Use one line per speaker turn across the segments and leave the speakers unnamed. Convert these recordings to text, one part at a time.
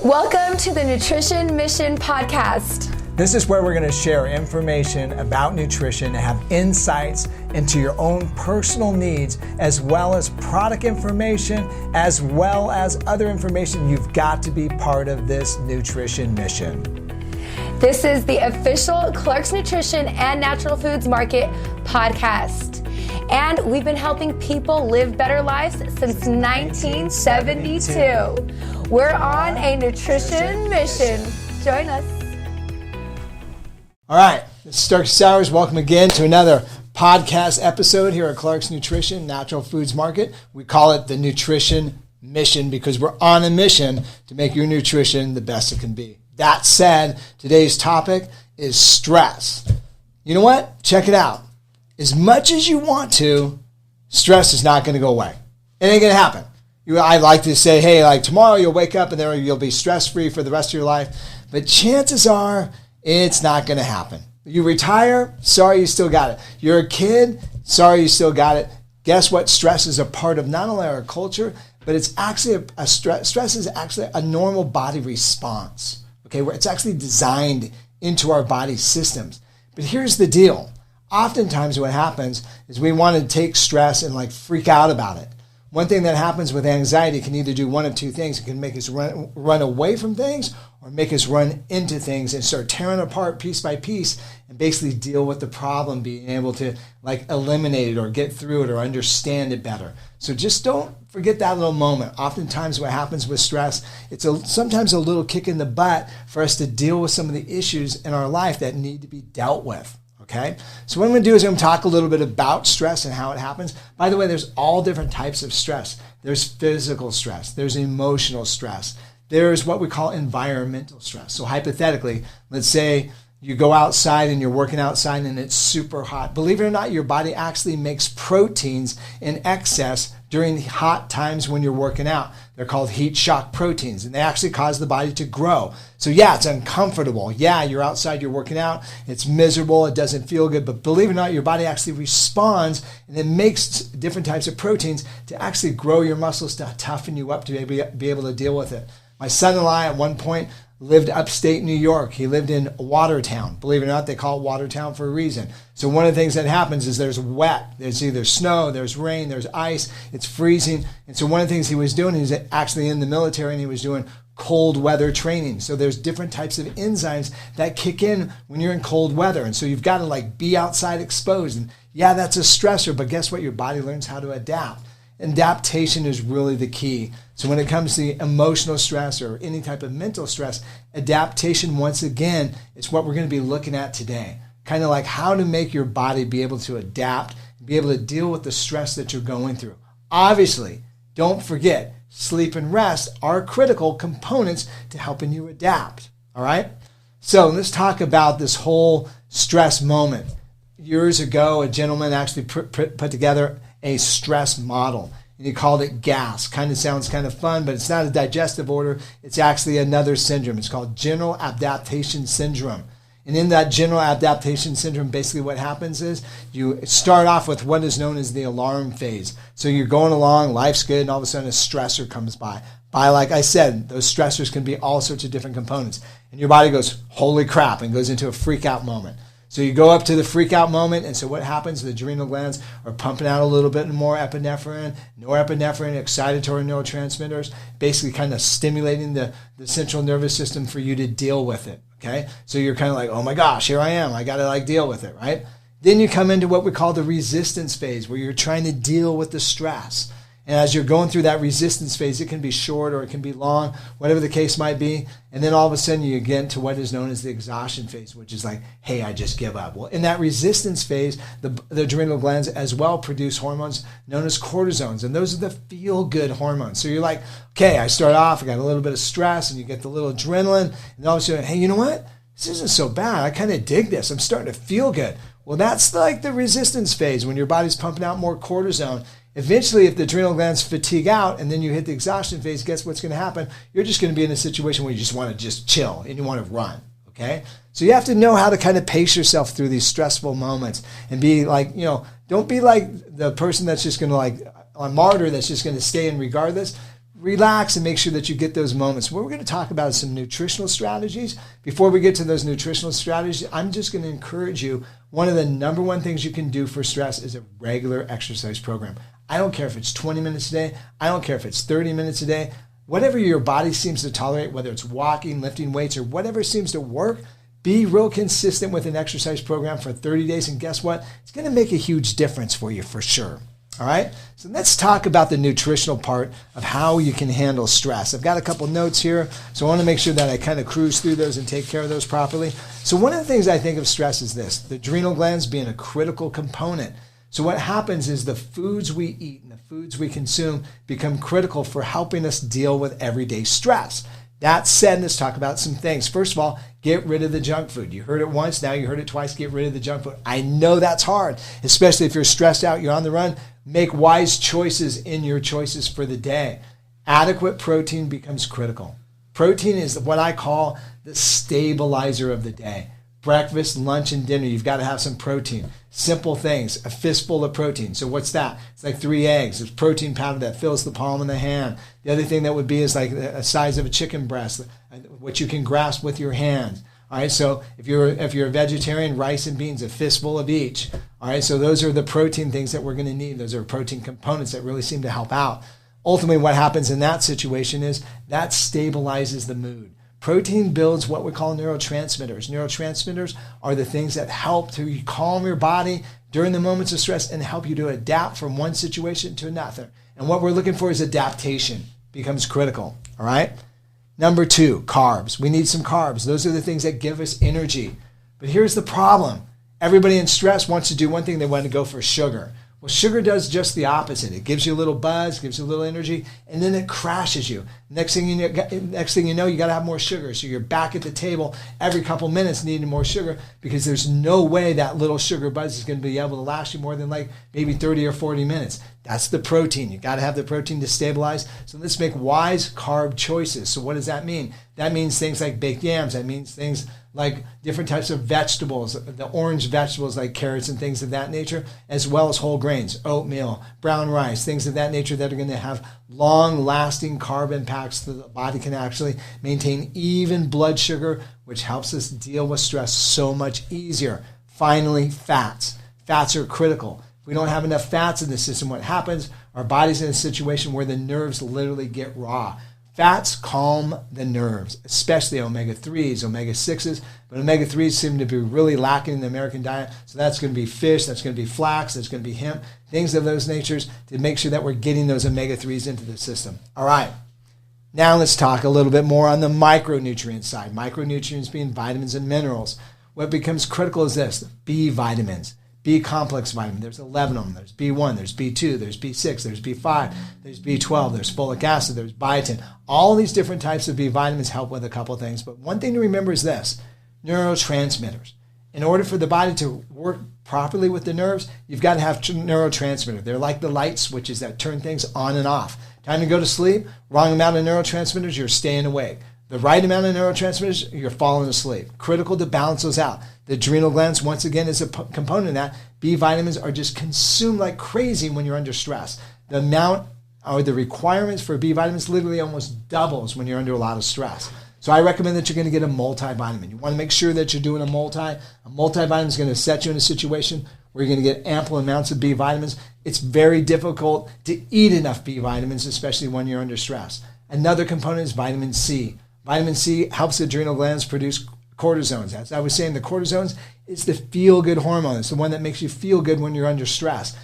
Welcome to the Nutrition Mission Podcast.
This is where we're going to share information about nutrition, have insights into your own personal needs, as well as product information, as well as other information. You've got to be part of this nutrition mission.
This is the official Clark's Nutrition and Natural Foods Market podcast. And we've been helping people live better lives since 1972. We're on a nutrition mission. Join us.
All right, this is Starkie Sowers. Welcome again to another podcast episode here at Clark's Nutrition Natural Foods Market. We call it the Nutrition Mission because we're on a mission to make your nutrition the best it can be. That said, today's topic is stress. You know what? Check it out. As much as you want to, stress is not going to go away. It ain't going to happen. I like to say, hey, like tomorrow you'll wake up and then you'll be stress-free for the rest of your life. But chances are it's not going to happen. You retire, sorry, you still got it. You're a kid, sorry, you still got it. Guess what? Stress is a part of not only our culture, but it's actually stress is actually a normal body response. Okay, where it's actually designed into our body systems. But here's the deal. Oftentimes what happens is we want to take stress and like freak out about it. One thing that happens with anxiety can either do one of two things. It can make us run away from things or make us run into things and start tearing apart piece by piece and basically deal with the problem, being able to like eliminate it or get through it or understand it better. So just don't forget that little moment. Oftentimes what happens with stress, it's sometimes a little kick in the butt for us to deal with some of the issues in our life that need to be dealt with. Okay, so what I'm going to do is I'm going to talk a little bit about stress and how it happens. By the way, there's all different types of stress. There's physical stress. There's emotional stress. There's what we call environmental stress. So hypothetically, let's say you go outside and you're working outside and it's super hot. Believe it or not, your body actually makes proteins in excess during hot times when you're working out. They're called heat shock proteins, and they actually cause the body to grow. So yeah, it's uncomfortable. Yeah, you're outside, you're working out. It's miserable. It doesn't feel good. But believe it or not, your body actually responds and it makes different types of proteins to actually grow your muscles, to toughen you up, to be able to deal with it. My son-in-law at one point lived upstate New York. He lived in Watertown. Believe it or not, they call it Watertown for a reason. So one of the things that happens is there's wet. There's either snow, there's rain, there's ice, it's freezing. And so one of the things he was doing, he was actually in the military and he was doing cold weather training. So there's different types of enzymes that kick in when you're in cold weather. And so you've got to like be outside exposed. And yeah, that's a stressor, but guess what? Your body learns how to adapt. Adaptation is really the key. So when it comes to emotional stress or any type of mental stress, adaptation, once again, is what we're going to be looking at today. Kind of like how to make your body be able to adapt, be able to deal with the stress that you're going through. Obviously, don't forget, sleep and rest are critical components to helping you adapt. All right? So let's talk about this whole stress moment. Years ago, a gentleman actually put together a stress model, and he called it GAS. Kind of sounds kind of fun, but it's not a digestive order. It's actually another syndrome. It's called General Adaptation Syndrome. And in that General Adaptation Syndrome, basically what happens is you start off with what is known as the alarm phase. So you're going along, life's good, and all of a sudden a stressor comes by. Like I said, those stressors can be all sorts of different components. And your body goes, holy crap, and goes into a freak out moment. So you go up to the freak out moment, and so what happens? The adrenal glands are pumping out a little bit more epinephrine, norepinephrine, excitatory neurotransmitters, basically kind of stimulating the central nervous system for you to deal with it, okay? So you're kind of like, oh my gosh, here I am. I got to like deal with it, right? Then you come into what we call the resistance phase, where you're trying to deal with the stress. And as you're going through that resistance phase, it can be short or it can be long, whatever the case might be. And then all of a sudden you get to what is known as the exhaustion phase, which is like, hey, I just give up. Well, in that resistance phase, the adrenal glands as well produce hormones known as cortisones. And those are the feel-good hormones. So you're like, okay, I start off, I got a little bit of stress, and you get the little adrenaline. And all of a sudden, hey, you know what? This isn't so bad. I kind of dig this. I'm starting to feel good. Well, that's like the resistance phase when your body's pumping out more cortisone. Eventually, if the adrenal glands fatigue out and then you hit the exhaustion phase, guess what's going to happen? You're just going to be in a situation where you just want to just chill and you want to run, okay? So you have to know how to kind of pace yourself through these stressful moments and be like, you know, don't be like the person that's just going to like a martyr that's just going to stay in regardless. relax and make sure that you get those moments. What we're going to talk about is some nutritional strategies. Before we get to those nutritional strategies, I'm just going to encourage you. One of the number one things you can do for stress is a regular exercise program. I don't care if it's 20 minutes a day. I don't care if it's 30 minutes a day. Whatever your body seems to tolerate, whether it's walking, lifting weights, or whatever seems to work, be real consistent with an exercise program for 30 days. And guess what? It's going to make a huge difference for you for sure. All right, so let's talk about the nutritional part of how you can handle stress. I've got a couple notes here, so I want to make sure that I kind of cruise through those and take care of those properly. So one of the things I think of stress is this, the adrenal glands being a critical component. So what happens is the foods we eat and the foods we consume become critical for helping us deal with everyday stress. That said, let's talk about some things. First of all, get rid of the junk food. You heard it once, now you heard it twice, get rid of the junk food. I know that's hard, especially if you're stressed out, you're on the run. Make wise choices in your choices for the day. Adequate protein becomes critical. Protein is what I call the stabilizer of the day. Breakfast, lunch, and dinner, you've got to have some protein. Simple things, a fistful of protein. So what's that? It's like 3 eggs. It's protein powder that fills the palm of the hand. The other thing that would be is like the size of a chicken breast, what you can grasp with your hands. All right, so if you're a vegetarian, rice and beans, a fistful of each. All right, so those are the protein things that we're going to need. Those are protein components that really seem to help out. Ultimately, what happens in that situation is that stabilizes the mood. Protein builds what we call neurotransmitters. Neurotransmitters are the things that help to calm your body during the moments of stress and help you to adapt from one situation to another. And what we're looking for is adaptation becomes critical, all right? Number 2, carbs. We need some carbs. Those are the things that give us energy. But here's the problem. Everybody in stress wants to do one thing. They want to go for sugar. Well, sugar does just the opposite. It gives you a little buzz, gives you a little energy, and then it crashes you. Next thing you know, you got to have more sugar. So you're back at the table every couple minutes needing more sugar because there's no way that little sugar buzz is going to be able to last you more than like maybe 30 or 40 minutes. That's the protein. You got to have the protein to stabilize. So let's make wise carb choices. So what does that mean? That means things like baked yams. That means things like different types of vegetables, the orange vegetables like carrots and things of that nature, as well as whole grains, oatmeal, brown rice, things of that nature that are going to have long-lasting carb impacts so the body can actually maintain even blood sugar, which helps us deal with stress so much easier. Finally, fats. Fats are critical. If we don't have enough fats in the system, what happens? Our body's in a situation where the nerves literally get raw. Fats calm the nerves, especially omega-3s, omega-6s, but omega-3s seem to be really lacking in the American diet. So that's going to be fish, that's going to be flax, that's going to be hemp, things of those natures to make sure that we're getting those omega-3s into the system. All right, now let's talk a little bit more on the micronutrient side. Micronutrients being vitamins and minerals. What becomes critical is this, B vitamins. B complex vitamin, there's 11 of them. There's B1, there's B2, there's B6, there's B5, there's B12, there's folic acid, there's biotin. All these different types of B vitamins help with a couple of things. But one thing to remember is this, neurotransmitters. In order for the body to work properly with the nerves, you've got to have neurotransmitters. They're like the light switches that turn things on and off. Time to go to sleep, wrong amount of neurotransmitters, you're staying awake. The right amount of neurotransmitters, you're falling asleep. Critical to balance those out. The adrenal glands, once again, is a component of that. B vitamins are just consumed like crazy when you're under stress. The amount or the requirements for B vitamins literally almost doubles when you're under a lot of stress. So I recommend that you're going to get a multivitamin. You want to make sure that you're doing a multi. A multivitamin is going to set you in a situation where you're going to get ample amounts of B vitamins. It's very difficult to eat enough B vitamins, especially when you're under stress. Another component is vitamin C. Vitamin C helps the adrenal glands produce cortisones. As I was saying, the cortisones is the feel-good hormone. It's the one that makes you feel good when you're under stress.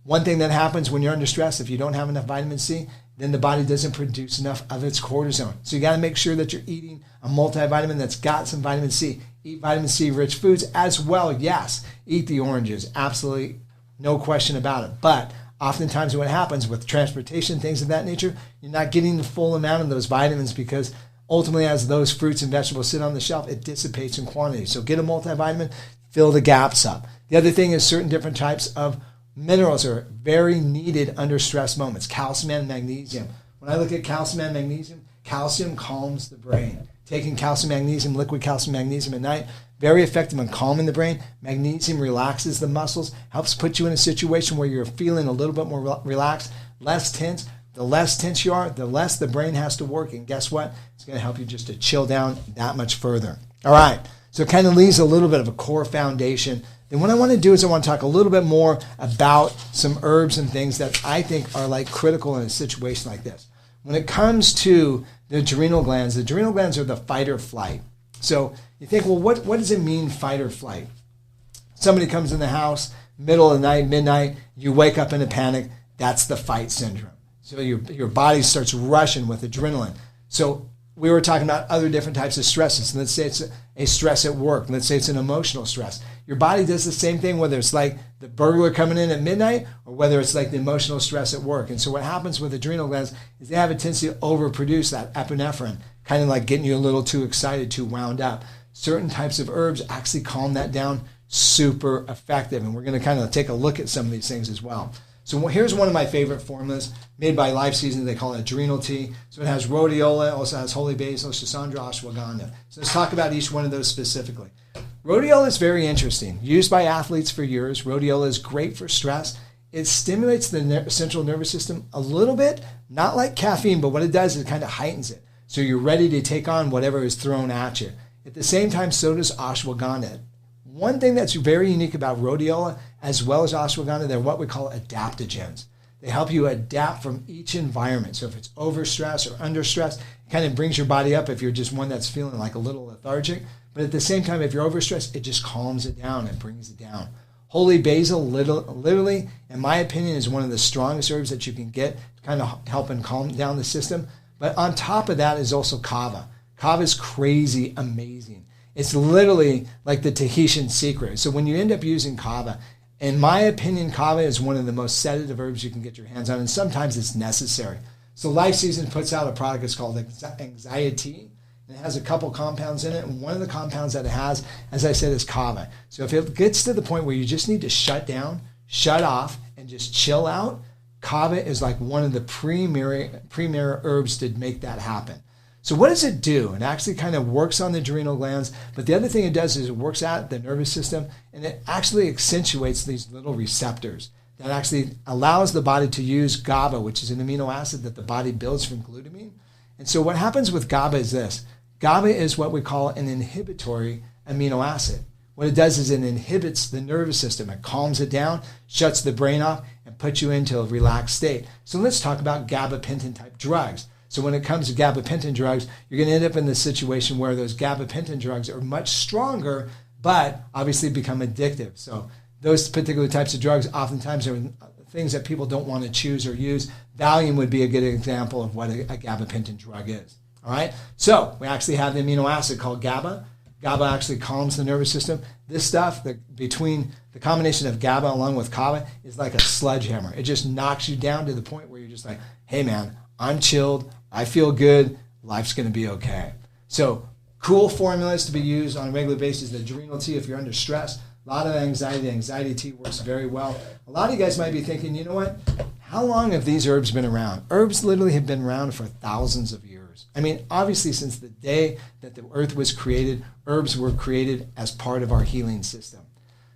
One thing that happens when you're under stress, if you don't have enough vitamin C, then the body doesn't produce enough of its cortisone. So you got to make sure that you're eating a multivitamin that's got some vitamin C. Eat vitamin C-rich foods as well. Yes, eat the oranges. Absolutely, no question about it. But oftentimes what happens with transportation, things of that nature, you're not getting the full amount of those vitamins because ultimately, as those fruits and vegetables sit on the shelf, it dissipates in quantity. So get a multivitamin, fill the gaps up. The other thing is certain different types of minerals are very needed under stress moments. Calcium and magnesium. When I look at calcium and magnesium, calcium calms the brain. Taking calcium, magnesium, liquid calcium, magnesium at night, very effective in calming the brain. Magnesium relaxes the muscles, helps put you in a situation where you're feeling a little bit more relaxed, less tense. The less tense you are, the less the brain has to work. And guess what? It's going to help you just to chill down that much further. All right. So it kind of leaves a little bit of a core foundation. Then what I want to do is I want to talk a little bit more about some herbs and things that I think are like critical in a situation like this. When it comes to the adrenal glands are the fight or flight. So you think, well, what does it mean, fight or flight? Somebody comes in the house, middle of the night, midnight, you wake up in a panic. That's the fight syndrome. So your body starts rushing with adrenaline. So we were talking about other different types of stresses. Let's say it's a stress at work. Let's say it's an emotional stress. Your body does the same thing, whether it's like the burglar coming in at midnight or whether it's like the emotional stress at work. And so what happens with adrenal glands is they have a tendency to overproduce that epinephrine, kind of like getting you a little too excited, too wound up. Certain types of herbs actually calm that down, super effective. And we're going to kind of take a look at some of these things as well. So here's one of my favorite formulas made by Life Season. They call it adrenal tea. So it has rhodiola, also has holy basil, schisandra, ashwagandha. So let's talk about each one of those specifically. Rhodiola is very interesting. Used by athletes for years. Rhodiola is great for stress. It stimulates the central nervous system a little bit, not like caffeine, but what it does is it kind of heightens it. So you're ready to take on whatever is thrown at you. At the same time, so does ashwagandha. One thing that's very unique about rhodiola as well as ashwagandha, they're what we call adaptogens. They help you adapt from each environment. So if it's overstress or under stress, it kind of brings your body up if you're just one that's feeling like a little lethargic. But at the same time, if you're overstressed, it just calms it down and brings it down. Holy basil, literally, in my opinion, is one of the strongest herbs that you can get to kind of help and calm down the system. But on top of that is also kava. Kava is crazy amazing. It's literally like the Tahitian secret. So when you end up using kava, in my opinion, kava is one of the most sedative herbs you can get your hands on, and sometimes it's necessary. So Life Season puts out a product that's called Anxiety, and it has a couple compounds in it, and one of the compounds that it has, as I said, is kava. So if it gets to the point where you just need to shut down, shut off, and just chill out, kava is like one of the premier herbs to make that happen. So what does it do? It actually kind of works on the adrenal glands, but the other thing it does is it works out the nervous system, and it actually accentuates these little receptors that actually allows the body to use GABA, which is an amino acid that the body builds from glutamine. And so what happens with GABA is this. GABA is what we call an inhibitory amino acid. What it does is it inhibits the nervous system. It calms it down, shuts the brain off, and puts you into a relaxed state. So let's talk about gabapentin type drugs. So when it comes to gabapentin drugs, you're going to end up in this situation where those gabapentin drugs are much stronger, but obviously become addictive. So those particular types of drugs oftentimes are things that people don't want to choose or use. Valium would be a good example of what a gabapentin drug is. All right? So we actually have the amino acid called GABA. GABA actually calms the nervous system. This stuff, between the combination of GABA along with kava, is like a sledgehammer. It just knocks you down to the point where you're just like, hey man, I'm chilled, I feel good, life's going to be okay. So cool formulas to be used on a regular basis. The adrenal tea if you're under stress. A lot of anxiety. The anxiety tea works very well. A lot of you guys might be thinking, you know what? How long have these herbs been around? Herbs literally have been around for thousands of years. I mean, obviously since the day that the earth was created, herbs were created as part of our healing system.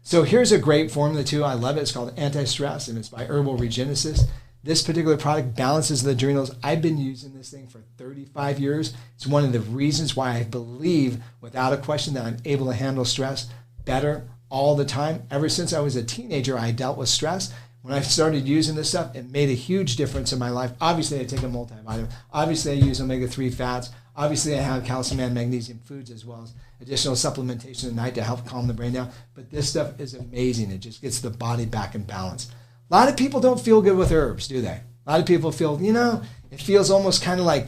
So here's a great formula too. I love it. It's called Anti-Stress, and it's by Herbal Regenesis. This particular product balances the adrenals. I've been using this thing for 35 years. It's one of the reasons why I believe, without a question, that I'm able to handle stress better all the time. Ever since I was a teenager, I dealt with stress. When I started using this stuff, it made a huge difference in my life. Obviously, I take a multivitamin. Obviously, I use omega-3 fats. Obviously, I have calcium and magnesium foods as well as additional supplementation at night to help calm the brain down. But this stuff is amazing. It just gets the body back in balance. A lot of people don't feel good with herbs, do they? A lot of people feel, it feels almost kind of like,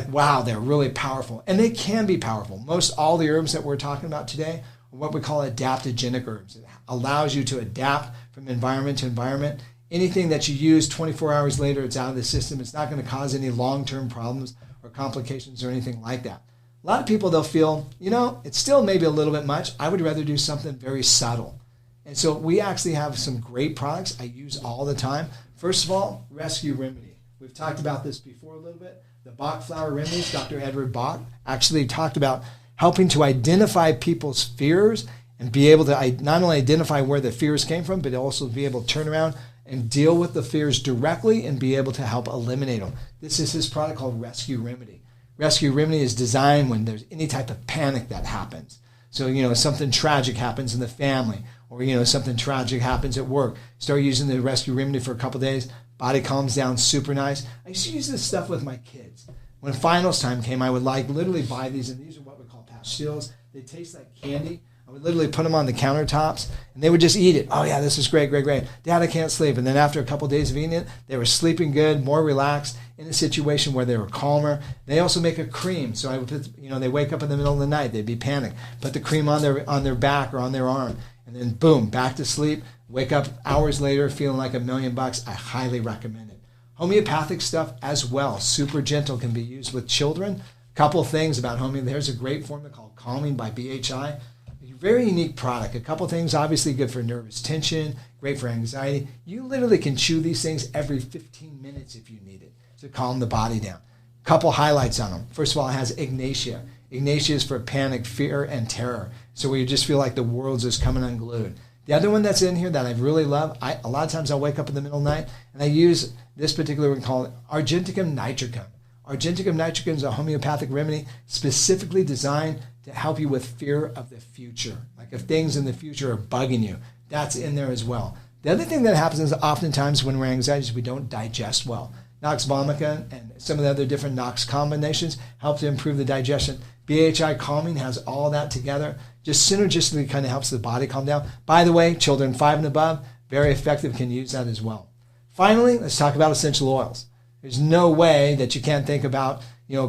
wow, they're really powerful. And they can be powerful. Most all the herbs that we're talking about today are what we call adaptogenic herbs. It allows you to adapt from environment to environment. Anything that you use 24 hours later, it's out of the system. It's not going to cause any long-term problems or complications or anything like that. A lot of people, they'll feel, it's still maybe a little bit much. I would rather do something very subtle. And so we actually have some great products I use all the time. First of all, Rescue Remedy. We've talked about this before a little bit. The Bach Flower Remedies, Dr. Edward Bach actually talked about helping to identify people's fears and be able to not only identify where the fears came from, but also be able to turn around and deal with the fears directly and be able to help eliminate them. This is his product called Rescue Remedy. Rescue Remedy is designed when there's any type of panic that happens. So, something tragic happens in the family, or, something tragic happens at work. Start using the Rescue Remedy for a couple days. Body calms down super nice. I used to use this stuff with my kids. When finals time came, I would literally buy these, and these are what we call pastilles. They taste like candy. I would literally put them on the countertops, and they would just eat it. Oh, yeah, this is great, great, great. Dad, I can't sleep. And then after a couple of days of eating it, they were sleeping good, more relaxed, in a situation where they were calmer. They also make a cream. So I would put, they wake up in the middle of the night. They'd be panicked. Put the cream on their back or on their arm, and then boom, back to sleep. Wake up hours later feeling like $1,000,000. I highly recommend it. Homeopathic stuff as well. Super gentle, can be used with children. Couple of things about homeopathy. There's a great formula called Calming by BHI. A very unique product. A couple of things, obviously good for nervous tension, great for anxiety. You literally can chew these things every 15 minutes if you need it to calm the body down. Couple highlights on them. First of all, it has Ignatia. Ignatia is for panic, fear, and terror. So where you just feel like the world's just coming unglued. The other one that's in here that I really love, a lot of times I'll wake up in the middle of the night and I use this particular one called Argenticum nitricum. Argenticum nitricum is a homeopathic remedy specifically designed to help you with fear of the future. Like if things in the future are bugging you, that's in there as well. The other thing that happens is oftentimes when we're anxious, we don't digest well. Nox vomica and some of the other different Nox combinations help to improve the digestion. BHI Calming has all that together. Just synergistically kind of helps the body calm down. By the way, children 5 and above, very effective, can use that as well. Finally, let's talk about essential oils. There's no way that you can't think about,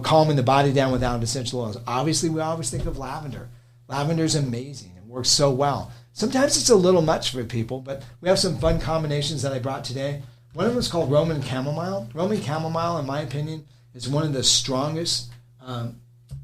calming the body down without essential oils. Obviously, we always think of lavender. Lavender is amazing. It works so well. Sometimes it's a little much for people, but we have some fun combinations that I brought today. One of them is called Roman chamomile. Roman chamomile, in my opinion, is one of the strongest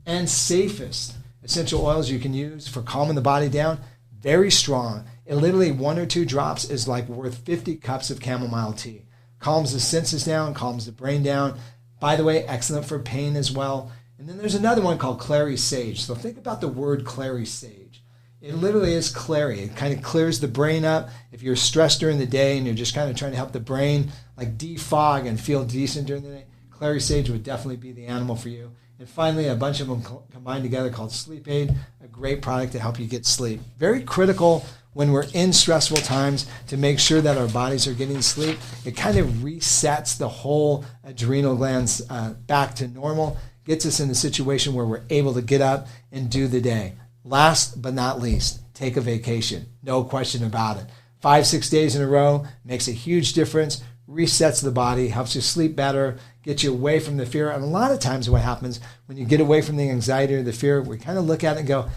and safest essential oils you can use for calming the body down. Very strong. It literally 1 or 2 drops is like worth 50 cups of chamomile tea. Calms the senses down, calms the brain down. By the way, excellent for pain as well. And then there's another one called clary sage. So think about the word clary sage. It literally is clary. It kind of clears the brain up. If you're stressed during the day and you're just kind of trying to help the brain like defog and feel decent during the day, clary sage would definitely be the animal for you. And finally, a bunch of them combined together called Sleep Aid, a great product to help you get sleep. Very critical when we're in stressful times to make sure that our bodies are getting sleep. It kind of resets the whole adrenal glands back to normal, gets us in a situation where we're able to get up and do the day. Last but not least, take a vacation. No question about it. 5-6 days in a row makes a huge difference, resets the body, helps you sleep better, gets you away from the fear. And a lot of times what happens when you get away from the anxiety or the fear, we kind of look at it and go,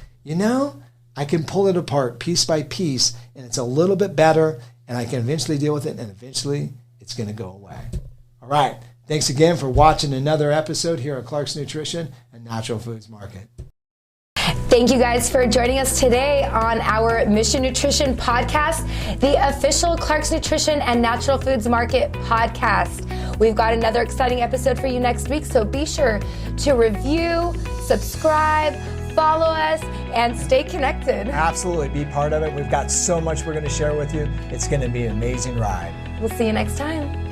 I can pull it apart piece by piece, and it's a little bit better, and I can eventually deal with it, and eventually it's going to go away. All right. Thanks again for watching another episode here at Clark's Nutrition and Natural Foods Market.
Thank you guys for joining us today on our Mission Nutrition podcast, the official Clark's Nutrition and Natural Foods Market podcast. We've got another exciting episode for you next week, so be sure to review, subscribe, follow us, and stay connected.
Absolutely. Be part of it. We've got so much we're going to share with you. It's going to be an amazing ride.
We'll see you next time.